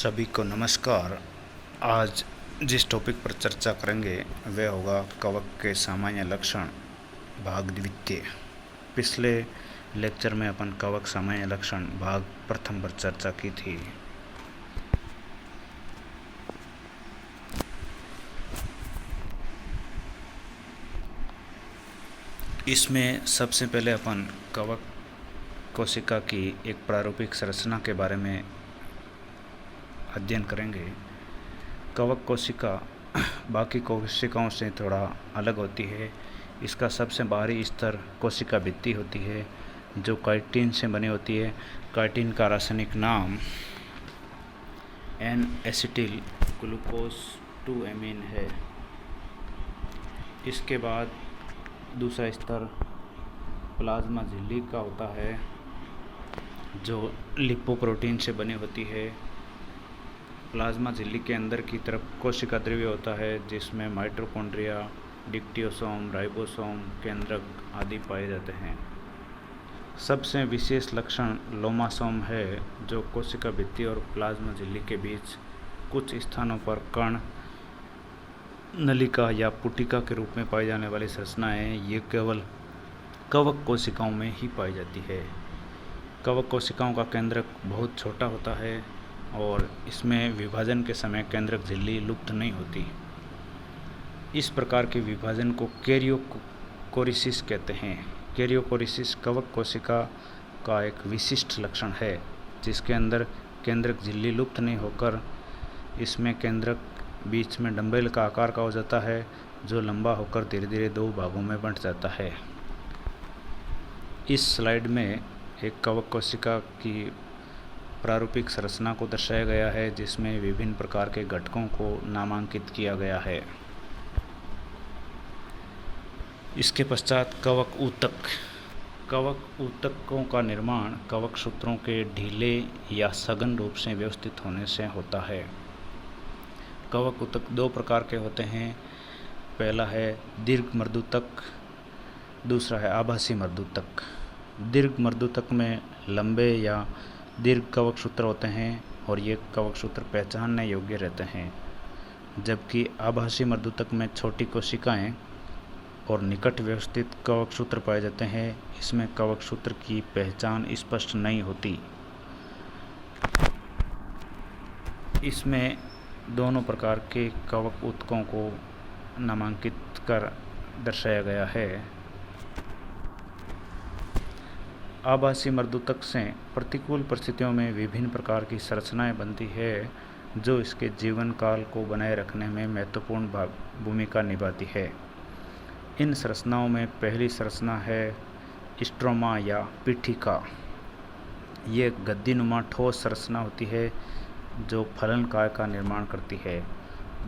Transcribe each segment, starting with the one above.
सभी को नमस्कार। आज जिस टॉपिक पर चर्चा करेंगे वह होगा कवक के सामान्य लक्षण भाग द्वितीय। पिछले लेक्चर में अपन कवक सामान्य लक्षण भाग प्रथम पर चर्चा की थी। इसमें सबसे पहले अपन कवक कोशिका की एक प्रारूपिक संरचना के बारे में अध्ययन करेंगे। कवक कोशिका बाकी कोशिकाओं से थोड़ा अलग होती है। इसका सबसे बाहरी स्तर कोशिका भित्ति होती है जो काइटिन से बनी होती है। काइटिन का रासायनिक नाम एन एसिटिल ग्लूकोज 2 एमीन है। इसके बाद दूसरा स्तर प्लाज्मा झिल्ली का होता है जो लिपोप्रोटीन से बनी होती है। प्लाज्मा झिल्ली के अंदर की तरफ कोशिका द्रव्य होता है जिसमें माइटोकॉन्ड्रिया, डिक्टियोसोम, राइबोसोम, केंद्रक आदि पाए जाते हैं। सबसे विशेष लक्षण लोमासोम है जो कोशिका भित्ति और प्लाज्मा झिल्ली के बीच कुछ स्थानों पर कण, नलिका या पुटिका के रूप में पाई जाने वाली संरचनाएं ये केवल कवक कोशिकाओं में ही पाई जाती है। कवक कोशिकाओं का केंद्रक बहुत छोटा होता है और इसमें विभाजन के समय केंद्रक झिल्ली लुप्त नहीं होती। इस प्रकार के विभाजन को कैरियोकोरिसिस कहते हैं। कैरियोकोरिसिस कवक कोशिका का एक विशिष्ट लक्षण है जिसके अंदर केंद्रक झिल्ली लुप्त नहीं होकर इसमें केंद्रक बीच में डंबल का आकार का हो जाता है जो लंबा होकर धीरे धीरे दो भागों में बंट जाता है। इस स्लाइड में एक कवक कोशिका की प्रारूपिक संरचना को दर्शाया गया है जिसमें विभिन्न प्रकार के घटकों को नामांकित किया गया है। इसके पश्चात कवक ऊतक। कवक ऊतकों का निर्माण कवक सूत्रों के ढीले या सघन रूप से व्यवस्थित होने से होता है। कवक ऊतक दो प्रकार के होते हैं। पहला है दीर्घ मर्दूतक, दूसरा है आभासी मर्दूतक। दीर्घ मर्दूतक में लंबे या दीर्घ कवक सूत्र होते हैं और ये कवक सूत्र पहचानने योग्य रहते हैं, जबकि आभासी मर्दूतक में छोटी कोशिकाएं और निकट व्यवस्थित कवक सूत्र पाए जाते हैं। इसमें कवक सूत्र की पहचान स्पष्ट नहीं होती। इसमें दोनों प्रकार के कवक ऊतकों को नामांकित कर दर्शाया गया है। आभासी मर्दूतक से प्रतिकूल परिस्थितियों में विभिन्न प्रकार की संरचनाएं बनती है जो इसके जीवन काल को बनाए रखने में महत्वपूर्ण भूमिका निभाती है। इन संरचनाओं में पहली संरचना है स्ट्रोमा या पीठिका। ये गद्दीनुमा ठोस संरचना होती है जो फलन काय का निर्माण करती है।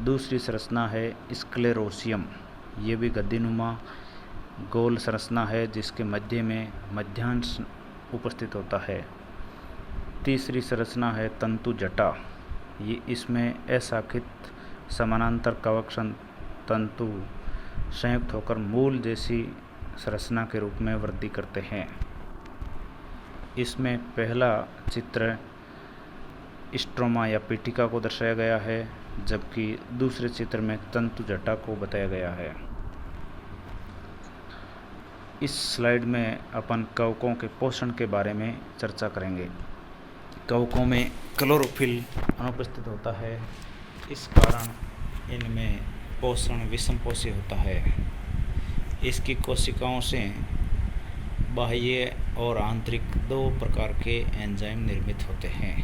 दूसरी संरचना है स्क्लेरोसियम। ये भी गद्दीनुमा गोल संरचना है जिसके मध्य में मध्यांश उपस्थित होता है। तीसरी संरचना है तंतु जटा। ये इसमें अशाखित समानांतर कवक तंतु संयुक्त होकर मूल जैसी संरचना के रूप में वृद्धि करते हैं। इसमें पहला चित्र स्ट्रोमा या पीठिका को दर्शाया गया है जबकि दूसरे चित्र में तंतु जटा को बताया गया है। इस स्लाइड में अपन कवकों के पोषण के बारे में चर्चा करेंगे। कवकों में क्लोरोफिल अनुपस्थित होता है, इस कारण इनमें पोषण विषमपोषी होता है। इसकी कोशिकाओं से बाह्य और आंतरिक दो प्रकार के एंजाइम निर्मित होते हैं।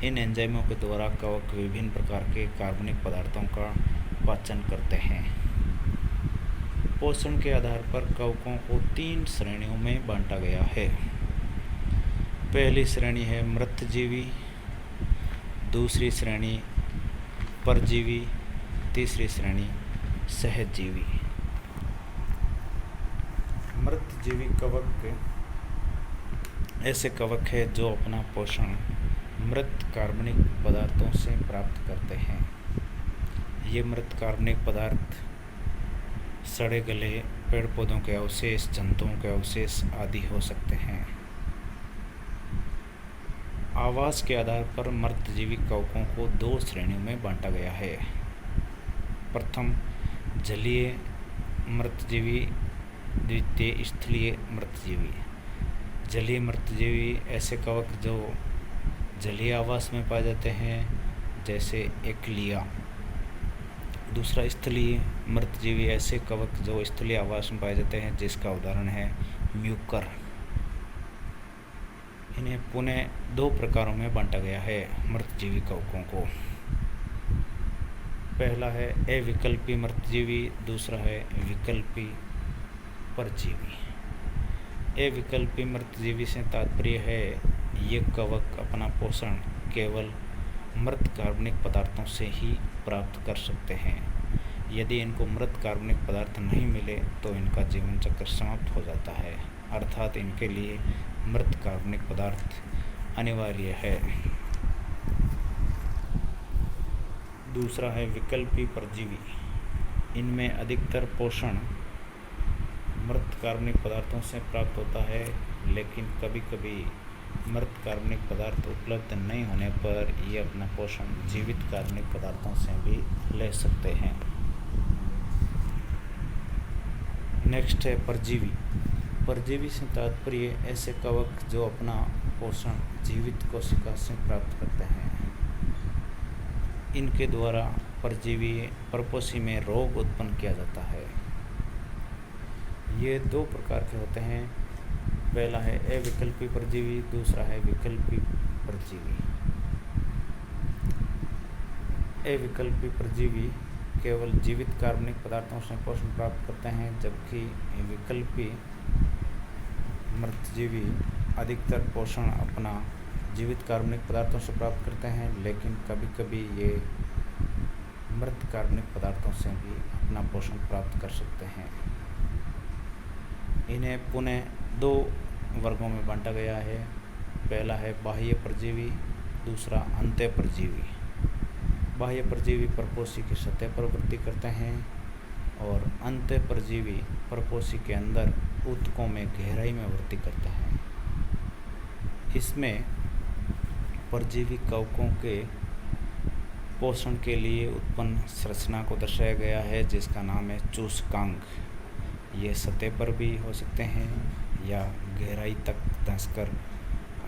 इन एंजाइमों के द्वारा कवक विभिन्न प्रकार के कार्बनिक पदार्थों का पाचन करते हैं। पोषण के आधार पर कवकों को 3 श्रेणियों में बांटा गया है। पहली श्रेणी है मृतजीवी, दूसरी श्रेणी परजीवी, तीसरी श्रेणी सहजीवी। मृतजीवी कवक ऐसे कवक है जो अपना पोषण मृत कार्बनिक पदार्थों से प्राप्त करते हैं। ये मृत कार्बनिक पदार्थ सड़े गले पेड़ पौधों के अवशेष, जंतुओं के अवशेष आदि हो सकते हैं। आवास के आधार पर मृतजीवी कवकों को दो श्रेणियों में बांटा गया है। प्रथम, जलीय मृतजीवी, द्वितीय स्थलीय मृतजीवी। जलीय मृतजीवी ऐसे कवक जो जलीय आवास में पाए जाते हैं, जैसे एक्लिया। दूसरा, स्थलीय मृतजीवी ऐसे कवक जो स्थलीय आवास में पाए जाते हैं, जिसका उदाहरण है म्यूकर। इन्हें पुनः दो प्रकारों में बांटा गया है मृतजीवी कवकों को। पहला है अविकल्पी मृतजीवी, दूसरा है विकल्पी परजीवी। अविकल्पी मृतजीवी से तात्पर्य है ये कवक अपना पोषण केवल मृत कार्बनिक पदार्थों से ही प्राप्त कर सकते हैं। यदि इनको मृत कार्बनिक पदार्थ नहीं मिले तो इनका जीवन चक्र समाप्त हो जाता है, अर्थात इनके लिए मृत कार्बनिक पदार्थ अनिवार्य है। दूसरा है विकल्पी परजीवी। इनमें अधिकतर पोषण मृत कार्बनिक पदार्थों से प्राप्त होता है, लेकिन कभी कभी मृत कार्बनिक पदार्थ उपलब्ध नहीं होने पर ये अपना पोषण जीवित कार्बनिक पदार्थों से भी ले सकते हैं। नेक्स्ट है परजीवी। परजीवी से तात्पर्य ऐसे कवक जो अपना पोषण जीवित कोशिका से प्राप्त करते हैं। इनके द्वारा परजीवी परपोषी में रोग उत्पन्न किया जाता है। ये दो प्रकार के होते हैं। पहला है अविकल्पी परजीवी, दूसरा है विकल्पी परजीवी। अविकल्पी परजीवी केवल जीवित कार्बनिक पदार्थों से पोषण प्राप्त करते हैं, जबकि विकल्पी मृतजीवी अधिकतर पोषण अपना जीवित कार्बनिक पदार्थों से प्राप्त करते हैं, लेकिन कभी कभी ये मृत कार्बनिक पदार्थों से भी अपना पोषण प्राप्त कर सकते हैं। इन्हें पुनः दो वर्गों में बांटा गया है। पहला है बाह्य परजीवी, दूसरा अंत्य परजीवी। बाह्य परजीवी परपोषी की सतह पर वृद्धि करते हैं और अंत्य परजीवी परपोषी के अंदर ऊतकों में गहराई में वृद्धि करते हैं। इसमें परजीवी कवकों के पोषण के लिए उत्पन्न संरचना को दर्शाया गया है, जिसका नाम है चूसकांग। ये सतह पर भी हो सकते हैं या गहराई तक धंसकर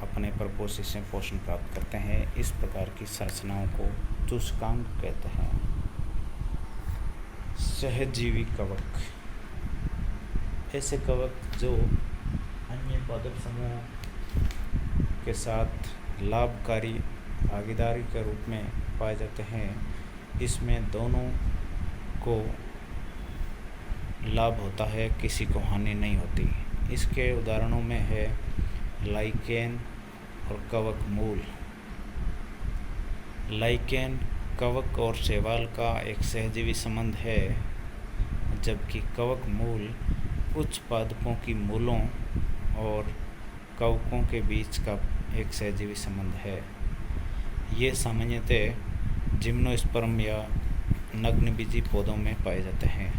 अपने परपोषी से पोषण प्राप्त करते हैं। इस प्रकार की संरचनाओं को चूसकांग कहते हैं। सहजीवी कवक ऐसे कवक जो अन्य पादप समूह के साथ लाभकारी भागीदारी के रूप में पाए जाते हैं। इसमें दोनों को लाभ होता है, किसी को हानि नहीं होती। इसके उदाहरणों में है लाइकेन और कवक मूल। लाइकेन कवक और शैवाल का एक सहजीवी संबंध है, जबकि कवक मूल उच्च पादपों की मूलों और कवकों के बीच का एक सहजीवी संबंध है। ये सामान्यतः जिम्नोस्पर्म या नग्नबीजी पौधों में पाए जाते हैं।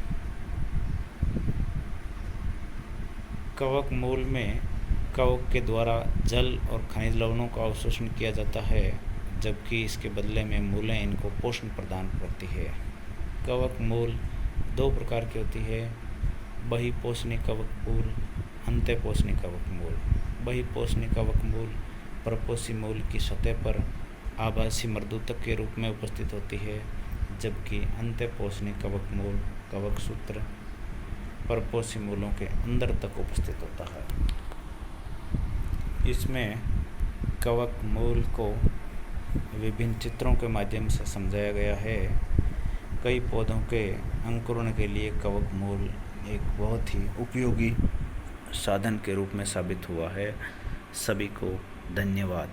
कवक मूल में कवक के द्वारा जल और खनिज लवणों का अवशोषण किया जाता है, जबकि इसके बदले में मूलें इनको पोषण प्रदान करती है। कवक मूल दो प्रकार की होती है, बहिपोषणी कवक मूल, अंतःपोषणी कवक मूल। बहिपोषणी कवक मूल परपोषी मूल की सतह पर आभासी मर्दूतक के रूप में उपस्थित होती है, जबकि अंतःपोषणी कवक मूल कवक सूत्र परपोषी मूलों के अंदर तक उपस्थित होता है। इसमें कवक मूल को विभिन्न चित्रों के माध्यम से समझाया गया है। कई पौधों के अंकुरण के लिए कवक मूल एक बहुत ही उपयोगी साधन के रूप में साबित हुआ है। सभी को धन्यवाद।